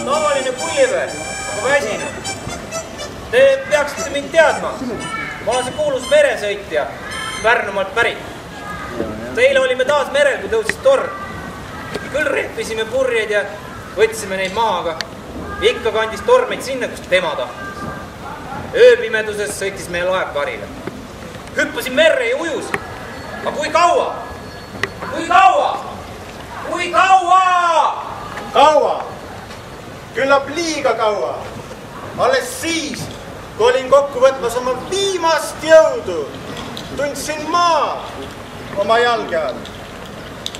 Tavaline Pulliver, aga väsinud. Te peaksite mind teadma. Ma olen see kuulus meresõitja, Pärnumaalt pärit. Eile olime taas merel, kui tõusis torm. Küll rehvisime purjeid ja võtsime neid maha, aga ikka kandis tormeid sinna, kus tema tahtis. Ööpimeduses sõitis meie laev karile. Hüppasin merre ja ujus. Aga kui kaua? Kui kaua? Kui kaua? Kaua? Küllap liiga kaua. Alles siis, kui olin kokku võtmas oma viimast jõudu, tundsin maa oma jalge all.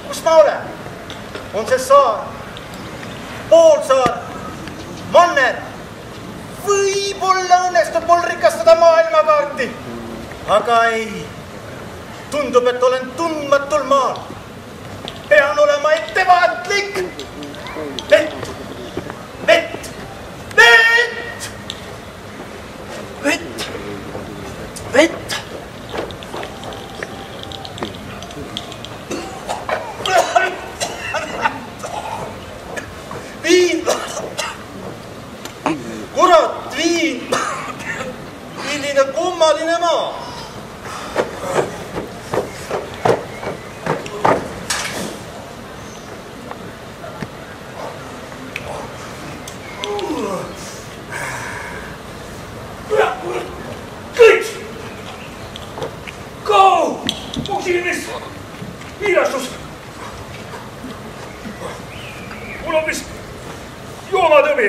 Kus ma olen? On see saar? Poolsaar? Manner? Võib-olla õnnestub mul rikastada maailmakaarti. Aga ei. Tundub, et olen tundmatul maal. Pean olema ettevaatlik. Vett! Vett! Vett! Vett! Vett! Viin! Kurat, viin! Milline kummaline maa! Viirastus! Mul on vist joomatõbi.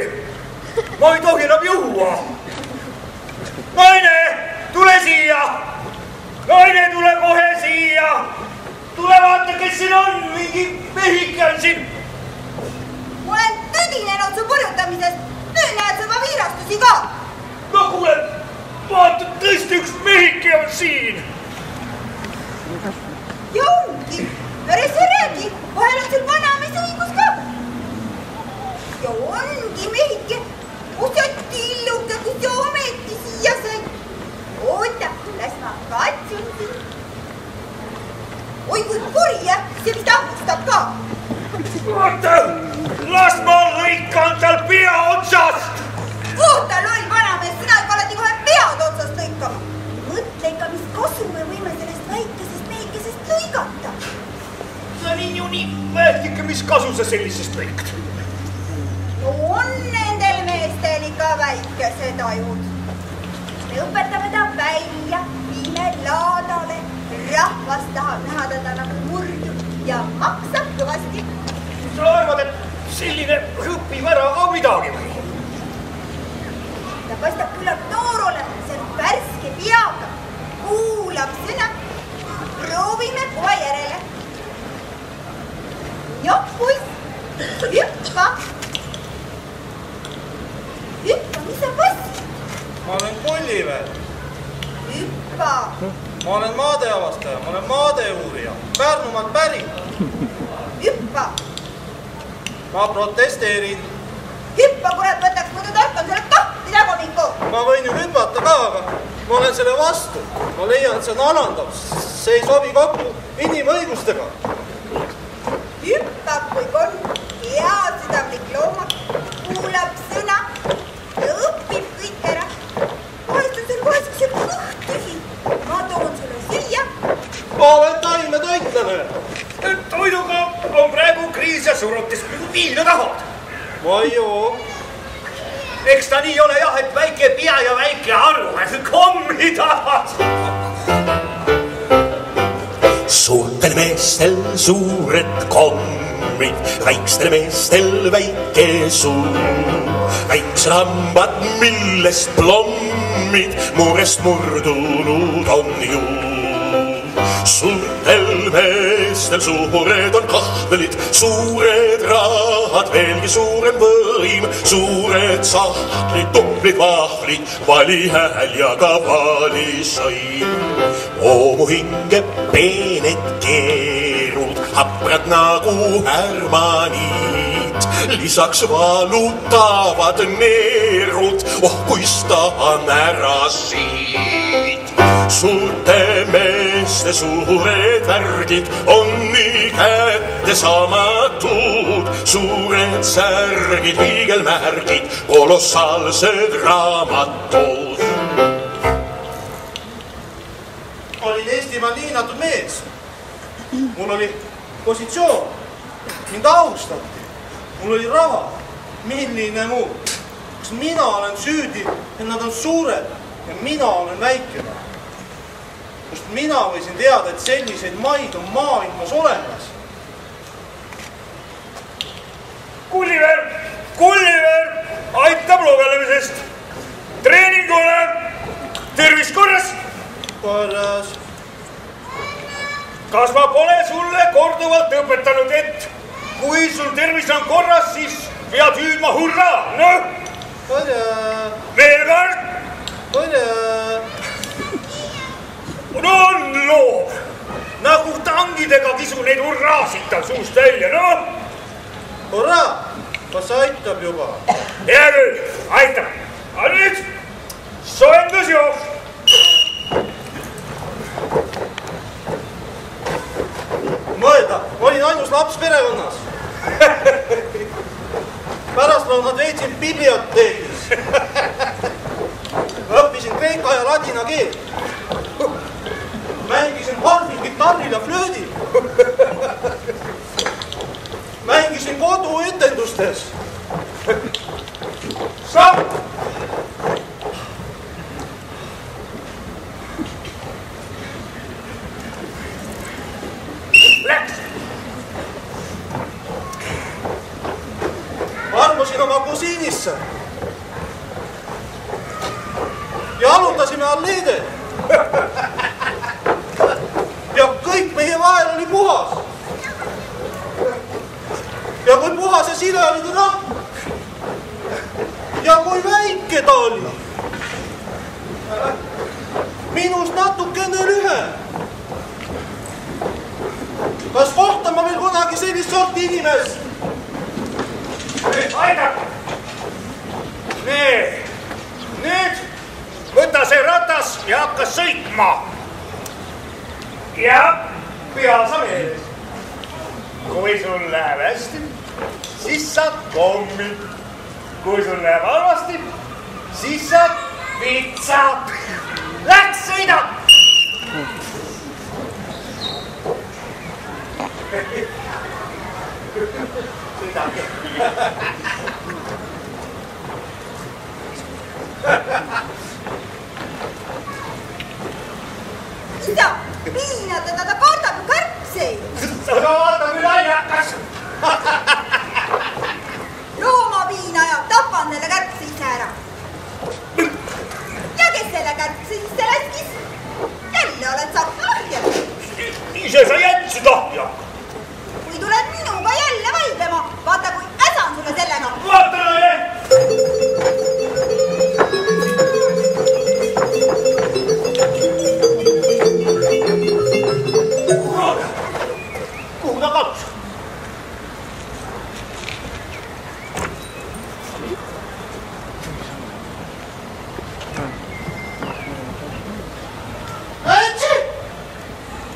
Ma ei tohi enam juua. Naine, tule siia! Naine, tule kohe siia! Tule vaata, kes siin on! Mingi mehike on siin! Ma olen tõdinenud su purjutamisest. Nüüd näed sa oma viirastusi ka. No kuule, vaata, tõesti üks mehike on siin! Ja ongi, päris sa räägi, vahel on sul vanamees õigus ka. Ja ongi mehike, kus sa tilluke, kus sa ometi siia said. Oota, las ma katsun sind. Oi, kui kurja, see vist ahmustab ka. Oota, las ma lõikan tal pea otsast. Oota, loll vanamees, sina ikka alati kohe pead otsast lõikama. Mõtle ikka, mis kasu me võime sellest väikesest mehikesest lõigata. No nii ju nii vähike, mis kasu sa sellisest lõikt? No on nendel meestel ikka väikesed ajud. Me õpetame ta välja, viime laadale. Rahvas tahab näha teda nagu murdu ja maksab kõvasti. Sa arvad, et selline õpib ära ka midagi või? Ta paistab küllap noor olema, see on värske peaga. Kuulab sõna. Proovime kohe järele. Joh, poiss, hüppa. Hüppa, mis sa passid? Ma olen Pulliver. Hüppa. Ma olen maadeavastaja, ma olen maadeuurija. Pärnumaalt pärit. Hüppa. Ma protesteerin. Hüppa, kurat, võtaks muidu tarkan selle kahti tagumiku. Ma võin ju hüpata ka, aga ma olen selle vastu. Ma leian, et see on alandav. See ei sobi kokku inimõigustega. Hüppa, kui on hea südamlik looma. Kuulab sõna ja õpib kõik ära. Vahest on sul kohe siukse kõhtühi. Ma toon sulle süüa. Ma olen taimetoitlane. Toiduga on praegu kriis ja surutis. Viina tahad? Ma ei joo. Eks ta nii ole jah, et väike pea ja väike aru. Kommi tahad? Suurtel meestel suured kommid, väikstel meestel väike suu. Väiksed hambad, millest plommid, murest murdunud on ju. Suurtel meestel suured on kahvelid, suured rahad, veelgi suurem võim, suured sahtlid, tublid vahvlid, valihääl ja ka valisõim. Mu hinge peened keerud, haprad nagu härmaniid, lisaks valutavad neerud, kuis tahan ära siit. Suurte meeste suured värgid on nii kättesaamatud, suured särgid, hiigelmärgid, kolossaalsed raamatud. Olin Eestimaal liinatud mees. Mul oli positsioon, mind austati, mul oli raha, milline muu. Kas mina olen süüdi, et nad on suured ja mina olen väikene? Kust mina võisin teada, et selliseid maid on maailmas olemas? Kulliver, aitab lugemisest. Treeningule, tervis korras? Korras. Kas ma pole sulle korduvalt õpetanud, et kui sul tervis on korras, siis pead hüüdma hurraa, noh? Korras. Veel kord? Korras. No on loov, nagu tangidega kisu neid hurraasid tal suust välja, noh? Hurraa, kas aitab juba? Hea küll, aitab. Aga nüüd soojendusjooks. Mõelda, olin ainus laps perekonnas. Pärastlõunad veetsin biblioteekis. Õppisin kreeka ja ladina keelt. Mängisin harfil, kitarril ja flöödil. Mängisin koduetendustes. Saab! Läks! Armusin oma kusiinisse. Ja alutasime alleede. Ja kõik meie vahel oli puhas. Ja kui puhas ja sile oli ta rahv. Ja kui väike ta oli. Minust natukene lühem. Kas kohtan ma veel kunagi sellist sorti inimest? Aitab! Nüüd võta see ratas ja hakka sõitma. Ja pea sa meeles. Kui sul läheb hästi, siis saad kommi. Kui sul läheb halvasti, siis saad pitsa. Läks, sõida! Sõidake. Isa, piinata ta kardab ju kärpseid. Aga vaata, kui naine hakkas. Loomapiinaja, tapan selle kärpse ise ära. Ja kes selle kärpse ise läskis? Jälle oled sa lahja. Ise sa jätsid lahja. Kui tuled minuga jälle vaidlema, vaata kui äsan sulle sellega. Vaata naine! Kuhu ta kadus?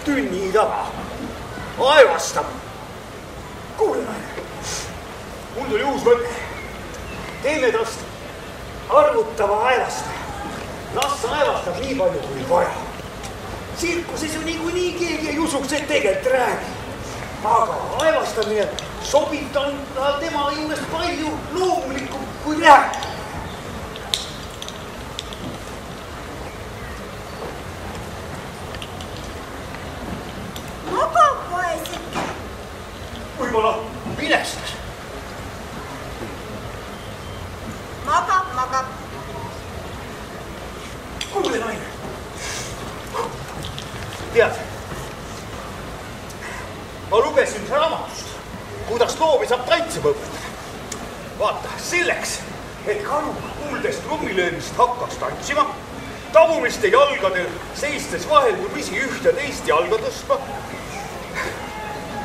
Tünni taga. Aevastab. Kuule naine, mul tuli uus mõte. Teeme tast arvutava aevastaja. Las aevastab nii palju kui vaja. Tsirkuses ju niikuinii keegi ei usuks, et tegelikult räägi. Aga aevastamine sobib ta tema juures palju loomulikum kui räägi. Magab vaeseke. Võib-olla vilestas. Magab. Kuule naine. Tead, loomi saab tantsima õpetada. Vaata, selleks, et karu kuuldes trummilöömist hakkaks tantsima, tagumiste jalgadel seistes vaheldumisi üht ja teist jalga tõstma,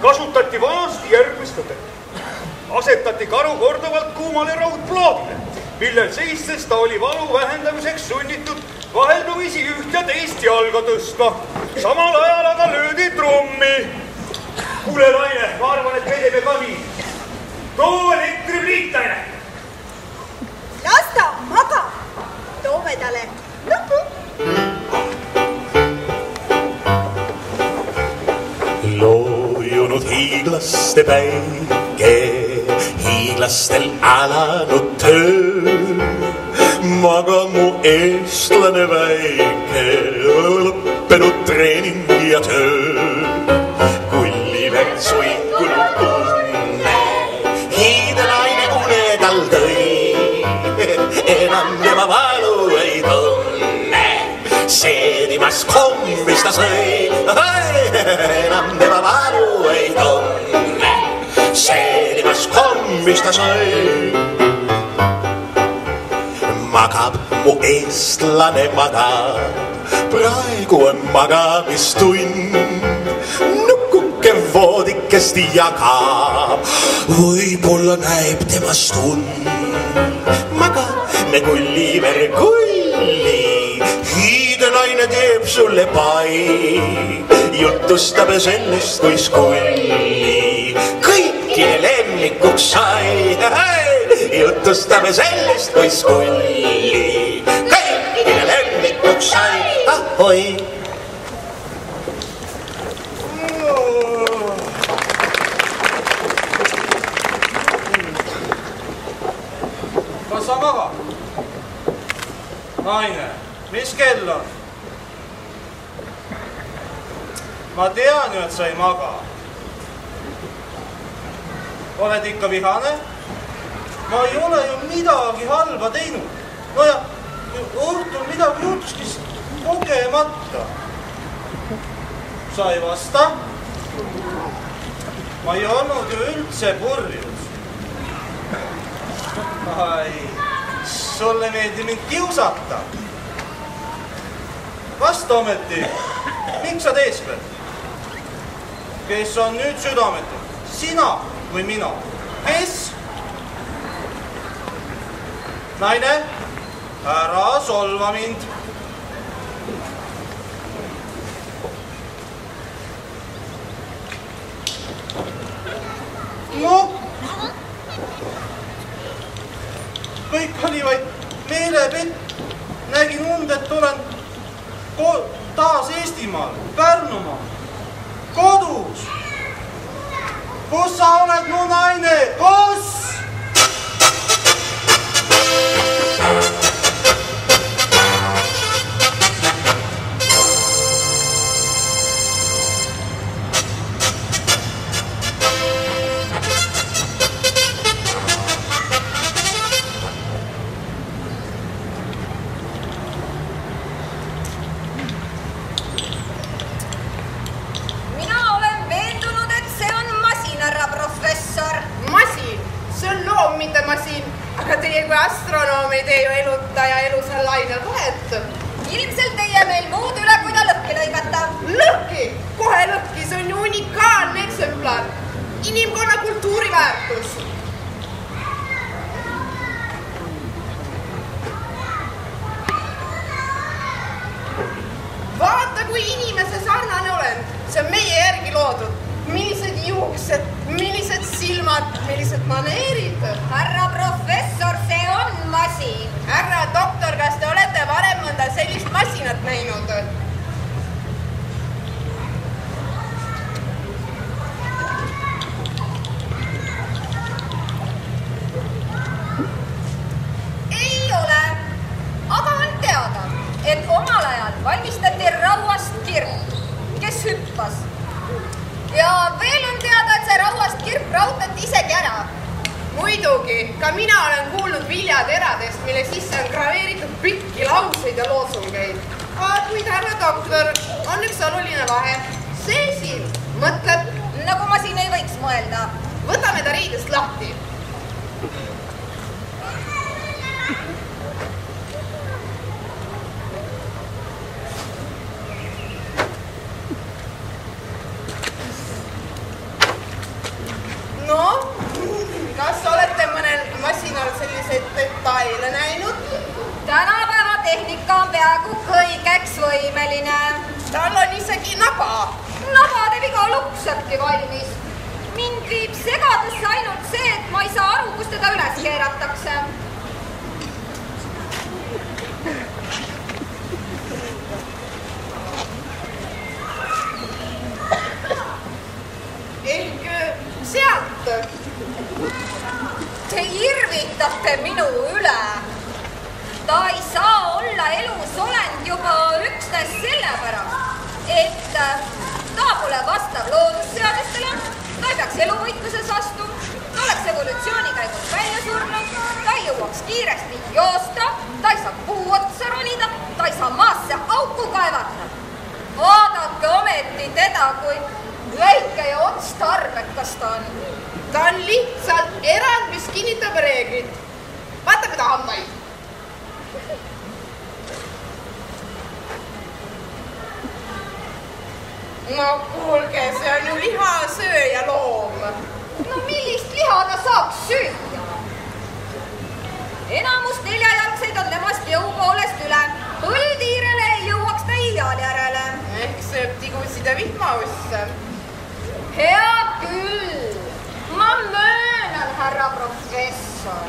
kasutati vanasti järgmist võtet. Asetati karu korduvalt kuumale raudplaadile, millel seistes ta oli valu vähendamiseks sunnitud vaheldumisi üht ja teist jalga tõstma. Samal ajal aga löödi trummi. Kuule, naine, ma arvan, et me teeme ka nii. Too elektripliit, naine. Las ta maga. Toome talle nupu. Loojunud hiiglaste päike, hiiglastel alanud töö. Maga mu eestlane väike, lõppenud treening ja töö. Kulliver suikunud tunne, hiidelaine une tal tõi. Enam tema valu ei tunne, seedimas kommis ta sõi. Enam tema valu ei tunne, seedimas kommis ta sõi. Magab mu eestlane magab, praegu on magamistund. Nukuke voodikest jagab, võib-olla näeb temast und. Magame Kulliver kulli, hiidenaine teeb sulle pai. Jutustab sellest, kuis kulli kõikide lemmikuks sai. Jutustab sellest, kuis kulli kõikide lemmikuks sai. Ahoi! Kas sa magad? Naine, mis kell on? Ma tean ju, et sa ei maga. Oled ikka vihane? Ma ei ole ju midagi halba teinud. No ja õhtul midagi juhtuski kogemata. Sa ei vasta? Ma ei olnud ju üldse purjus. Ai, sulle meeldi mind kiusata. Vasta ometi, miks sa teeskled? Kes on nüüd südametu? Sina või mina? Kes? Naine, ära solva mind. No, kõik oli vaid meelepett. Nägin und, et olen taas Eestimaal, Pärnumaal, kodus. Kus sa oled, mu naine? Kus? Astronoom ei tee ju elutaja elusal lainel vahet. Ilmselt teie meil muud üle, kui ta lõhki lõigata. Lõhki? Kohe lõhki, see on ju unikaalne eksemplar. Inimkonna kultuuriväärtus. Vaata, kui inimese sarnane olen. See on meie järgi loodud. Millised juuksed, millised silmad, millised maneerid. Härra professor, see on masin. Härra doktor, kas te olete varem mõnda sellist masinat näinud? Ei ole, aga on teada, et omal ajal valmistati rauast kirp, kes hüppas. Ja veel on teada, et see rauast kirp raudati isegi ära. Muidugi, ka mina olen kuulnud viljateradest, mille sisse on graveeritud pikki lauseid ja loosungeid. Kuid härra doktor, on üks oluline vahe. See siin mõtleb, nagu ma siin ei võiks mõelda. võtame ta riidest lahti. No, kas olete mõnel masinal selliseid detaile näinud? Tänapäeva tehnika on peaaegu kõigeks võimeline. Tal on isegi naba. Naba teeb iga luksatki valmis. Mind viib segadesse ainult see, et ma ei saa aru, kus teda üles keeratakse. Ehk sealt. Te irvitate minu üle. Ta ei saa olla elus olend juba üksnes sellepärast, et ta pole vastav loodusseadustele, ta ei peaks eluvõitluses vastu, ta oleks evolutsiooni käigus välja surnud, ta ei jõuaks kiiresti joosta, ta ei saa puu otsa ronida, ta ei saa maasse auku kaevata. Vaadake ometi teda, kui väike ja otstarbekas ta on. Ta on lihtsalt erand, mis kinnitab reeglid. Vaatame ta hammaid. No kuulge, see on ju lihasööja loom. No millist liha ta saaks süüa? Enamus neljajalgseid on temast jõu poolest üle. Põltiirele ei jõuaks ta iial järele. Ehk sööb tigusid ja vihmausse. Hea küll. Ma möönan, härra professor.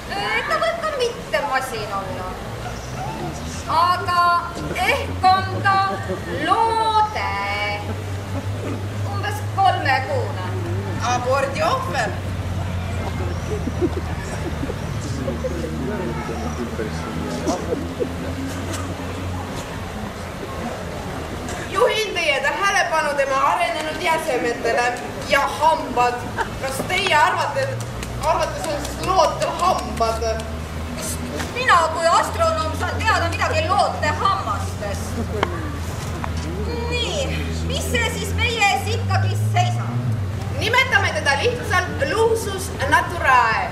Ta võib ka mitte masin olla. Aga ehk on ta loode. Umbes 3-kuune. Abordi ohver. Juhin teie tähelepanu tema arenenud jäsemetele ja hambad. Kas teie arvates on lootel hambad? Mina kui astronoom saan teada midagi loote hammastest. Nii, mis see siis meie ees ikkagi seisab? Nimetame teda lihtsalt luusus naturae.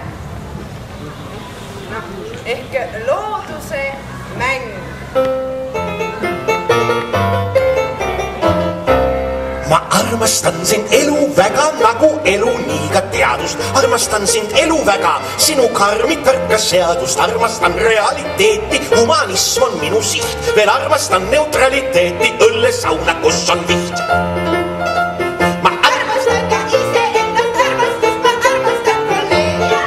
Ehk looduse mäng. Ma armastan sind elu väga nagu elu, nii ka teadust. Armastan sind elu väga, sinu karmi kõrkas seadust. Armastan realiteeti, humanism on minu siht. Veel armastan neutraliteeti, õllesauna, kus on viht. Ma armastan ka ise ennast armastust, ma armastan kolleegi.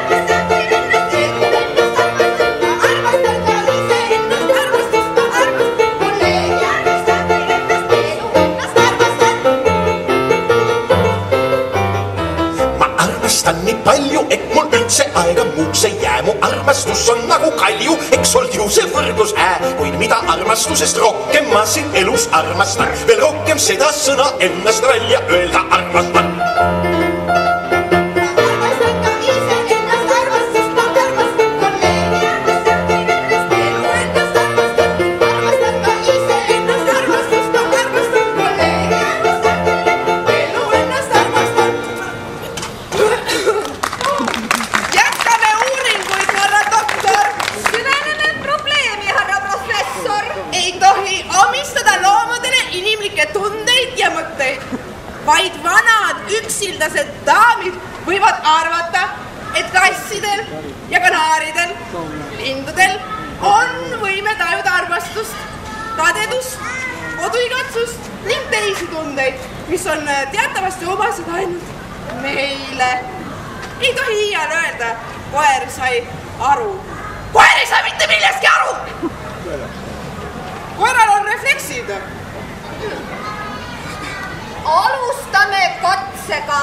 Armastan ka ise ennast armastust, ma armastan kolleegi. Armastan ennast elu, ennast armastan. Armastan nii palju, et mul üldse aega muuks ei jää. Mu armastus on nagu kalju, eks olnud ju see võrdlus kuid mida armastusest rohkem ma siin elus armastan. Veel rohkem seda sõna ennast välja öelda armastan. Vaid vanad üksildased daamid võivad arvata, et kassidel ja kanaaridel, lindudel on võime tajuda armastust, kadedust, koduigatsust ning teisi tundeid, mis on teatavasti omased ainult meile. Ei tohi iial öelda, koer sai aru. Koer ei saa mitte millestki aru! Koeral on refleksid. Alustame katsega.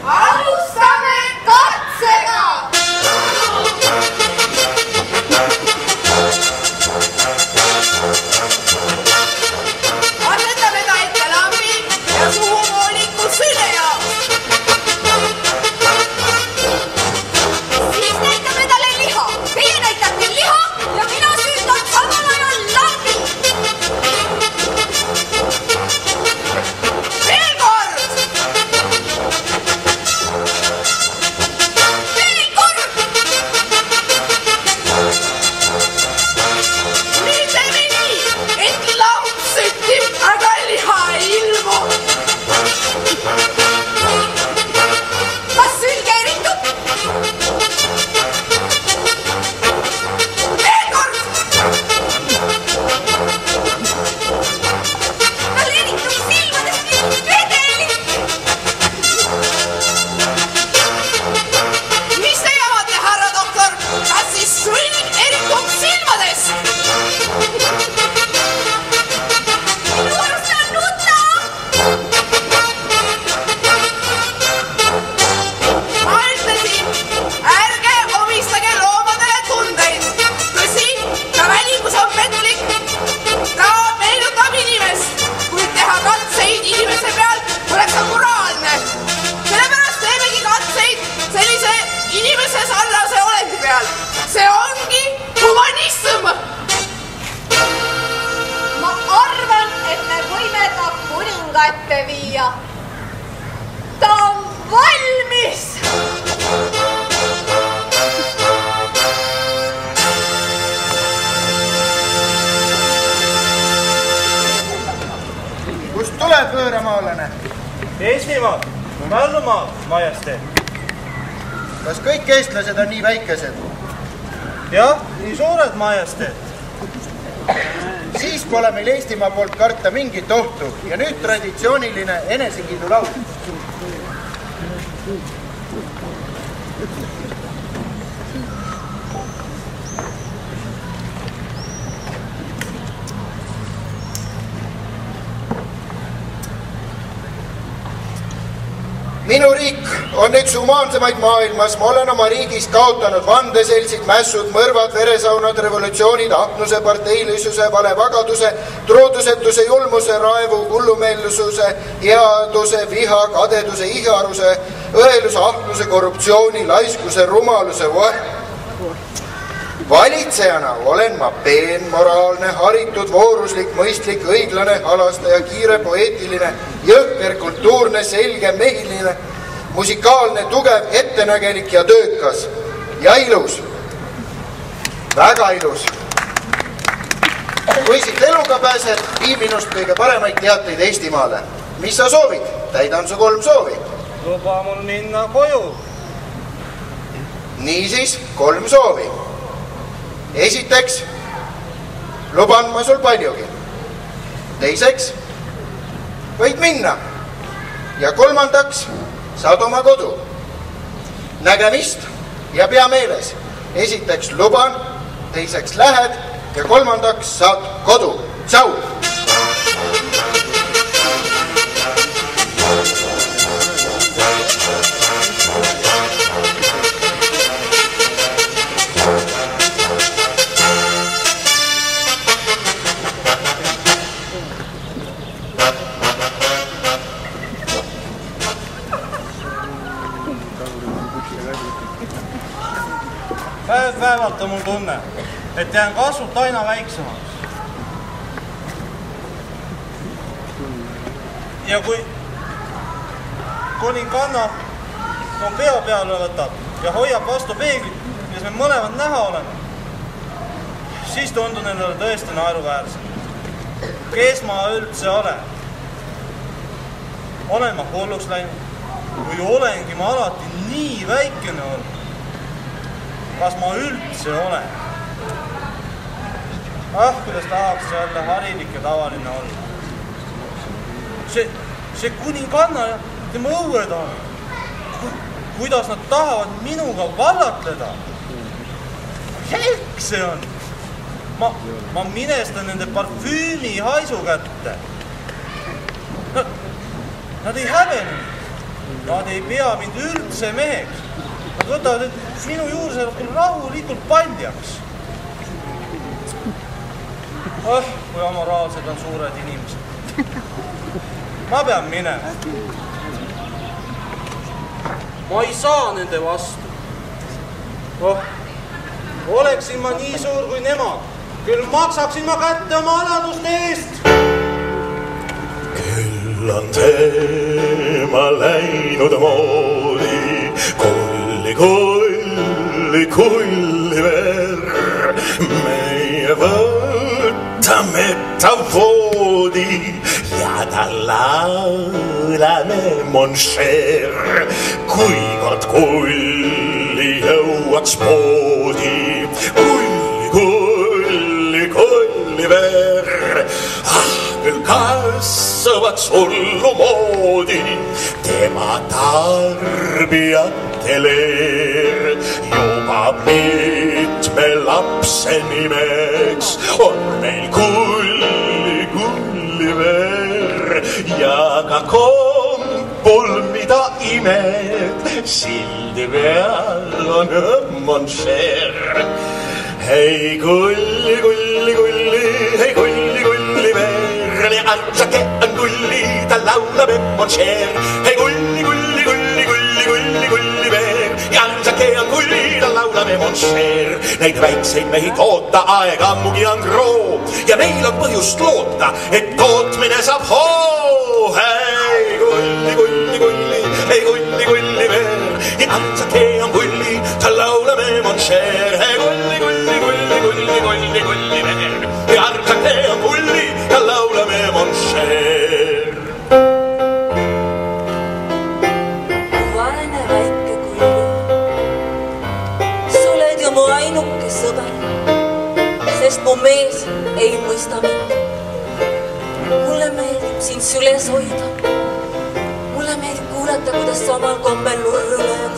Alustame katsega! Annetame ta ette lambi ja suhuvooliku süle jaoks. Siis näitame talle liha. Teie näitate liha ja mina süütan samal ajal lambi. ja ta on valmis. Kust tuleb võõramaalane? Eestimaad, Mällumaad, majesteet. Kas kõik eestlased on nii väikesed? Jah, nii suured majesteet. Siis pole meil Eestimaa poolt karta mingit ohtu ja nüüd traditsiooniline enesekiidu laul. Minu riik on üks humaansemaid maailmas. Ma olen oma riigis kaotanud vandeseltsid, mässud, mõrvad, veresaunad, revolutsioonid, ahnuse, parteilisuse, valevagaduse, truudusetuse, julmuse, raevu, hullumeelsususe, headuse, viha, kadeduse, iharuse, õeluse, ahnuse, korruptsiooni, laiskuse, rumaluse. Valitsejana olen ma peen, moraalne, haritud, vooruslik, mõistlik, õiglane, halastaja, kiire, poeetiline, jõhker, kultuurne, selge, mehiline, musikaalne, tugev, ettenägelik ja töökas ja ilus. Väga ilus. Kui siit eluga pääsed, vii minust kõige paremaid teateid Eestimaale. Mis sa soovid? Täidan su 3 soovi. Luba mul minna koju. Niisiis 3 soovi. Esiteks, luban ma sul paljugi. Teiseks, võid minna. Ja 3. saad oma kodu. Nägemist ja pea meeles. Esiteks luban, teiseks lähed ja 3. saad kodu. Tšau! Päevalt on mul tunne, et jään kasvult aina väiksemaks. Ja kui kuninganna mu pea peale võtab ja hoiab vastu peeglit, mis me mõlemad näha oleme, siis tundun endale tõesti naeruväärselt. Kes ma üldse olen? Olen ma hulluks läinud või olengi ma alati nii väikene olnud? Kas ma üldse olen? Kuidas tahaks jälle harilik ja tavaline olla. See kuninganna ja tema õued on. Kuidas nad tahavad minuga vallatleda? Helk see on. Ma minestan nende parfüümi haisu kätte. Nad ei häbene. Nad ei pea mind üldse meheks. Nad võtavad, et minu juures elab küll rahulikult paljaks. Kui amoraalsed on suured inimesed. Ma pean minema. Ma ei saa nende vastu. Oleksin ma nii suur kui nemad. Küll maksaksin ma kätte oma aladuste eest. Küll on teema läinud moodi. Kulli ver, meie võtame ta voodi ja ta laulame, mon cher. Kui kord kulli jõuaks poodi, kulli ver, küll kasvaks hullu moodi tema tarbijatele. Juba mitme lapse nimeks on meil kulli ver ja ka kompul, mida imed sildi peal on, mon cher. Hei kulli ver, ja ansake on kulli, ta laulab, mon cher. Hei kulli ver, ja ansake on kulli, ta laulab, mon cher. Neid väikseid mehi toota aeg ammugi on kroo ja meil on põhjust loota, et tootmine saab hoo. Hei kulli ainuke sõber, sest mu mees ei mõista mind. Mulle meeldib sind süles hoida. Mulle meeldib kuulata, kuidas sa omal kombel nurru lööd.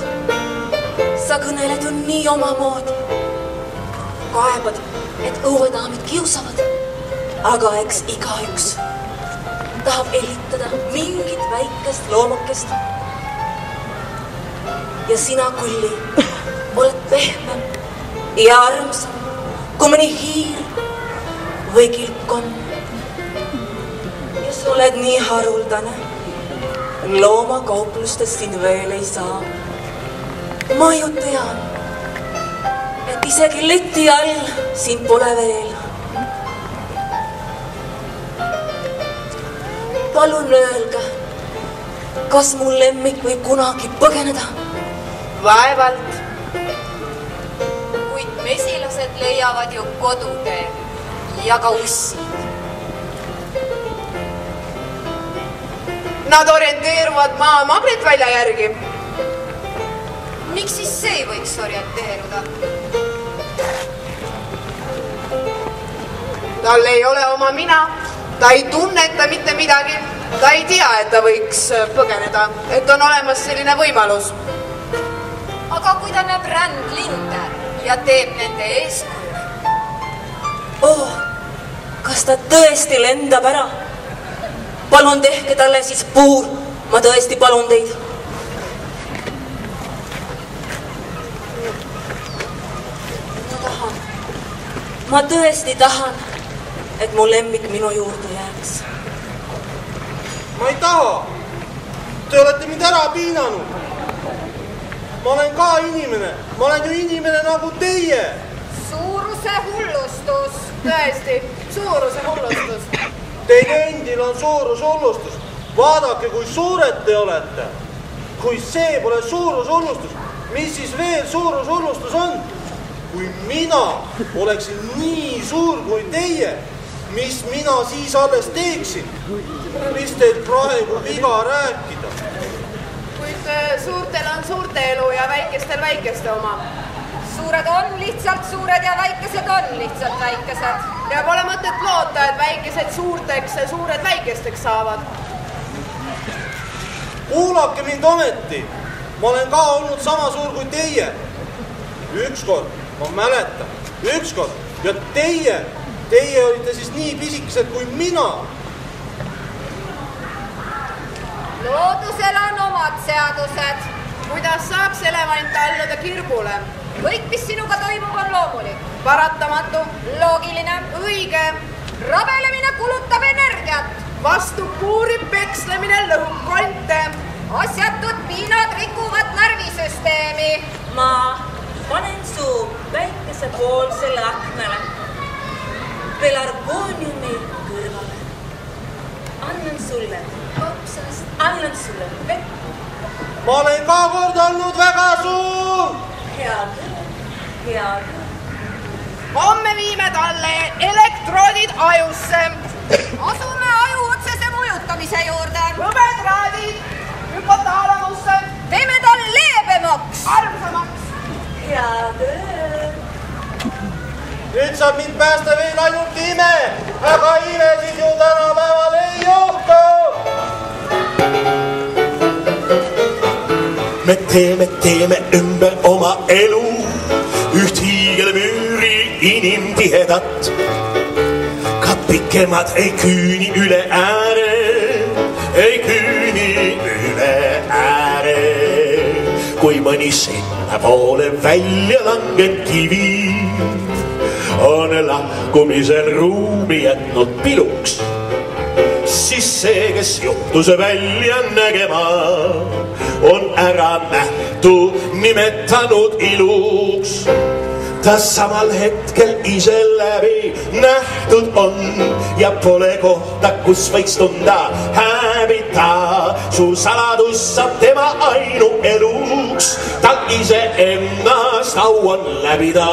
Sa kõneled ju nii omamoodi. Kaebad, et õuedaamid kiusavad, aga eks igaüks tahab ehitada mingit väikest loomakest. Ja sina, Kulli, oled pehmem ja armsam kui mõni hiir või kilpkonn. Ja sa oled nii haruldane. Loomakauplustest sind veel ei saa. Ma ju tean, et isegi leti all sind pole veel. Palun öelge, kas mu lemmik võib kunagi põgeneda? Vaevalt. Kuid mesilased leiavad ju kodutee ja ka ussid. Nad orienteeruvad maa magnetvälja järgi. Miks siis see ei võiks orienteeruda? Tal ei ole oma mina. Ta ei tunneta mitte midagi. Ta ei tea, et ta võiks põgeneda, et on olemas selline võimalus. Aga kui ta näeb rändlinde ja teeb nende eeskuju? Oh, kas ta tõesti lendab ära? Palun tehke talle siis puur. Ma tõesti palun teid. Ma tõesti tahan, et mu lemmik minu juurde jääks. Ma ei taha. Te olete mind ära piinanud. Ma olen ka inimene. Ma olen ju inimene nagu teie. Suuruse hullustus. Tõesti, suuruse hullustus. Teil endil on suurushullustus. Vaadake, kui suured te olete. Kui see pole suurushullustus, mis siis veel suurushullustus on? Kui mina oleksin nii suur kui teie, mis mina siis alles teeksin? Mis teil praegu viga rääkida? Kuid suurtel on suurte elu ja väikestel väikeste oma. Suured on lihtsalt suured ja väikesed on lihtsalt väikesed. Ja pole mõtet loota, et väikesed suurteks ja suured väikesteks saavad. Kuulake mind ometi. Ma olen ka olnud sama suur kui teie. Ükskord. Ma mäletan, ükskord, ja teie olite siis nii pisikesed kui mina. Loodusel on omad seadused. Kuidas saaks elevant alluda kirbule? Kõik, mis sinuga toimub, on loomulik. Paratamatu. Loogiline. Õige. Rabelemine kulutab energiat. Vastu puurib pekslemine lõhub konte. Asjatud piinad rikuvad närvisüsteemi. Ma panen su väikesepoolsele aknale pelargooniumi kõrvale. Annan sulle kopsast, annan sulle vett. Ma olen ka kord olnud väga suur. Hea küll. Homme viime talle elektroodid ajusse. Asume aju otsese mõjutamise juurde. Lõbetraadid, hüpotaalamusse. Teeme tal leebemaks. Armsamaks. Hea küll. Nüüd saab mind päästa veel ainult ime, aga imesid ju tänapäeval ei juhtu. Me teeme ümber oma elu üht hiigelmüüri inimtihedat. Ka pikemad ei küüni üle ääre, ei küüni üle ääre. Kui mõni sinna poole välja langed kivi, on lahkumisel ruumi jätnud piluks, siis see, kes juhtuse välja nägema, on ära nähtu nimetanud iluks. Ta samal hetkel ise läbi nähtud on ja pole kohta, kus võiks tunda häbita. Su saladus saab tema ainueluks, tal ise ennast au on läbida.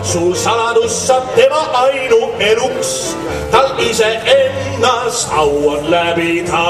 Su saladus saab tema ainueluks, tal ise ennast au on läbida.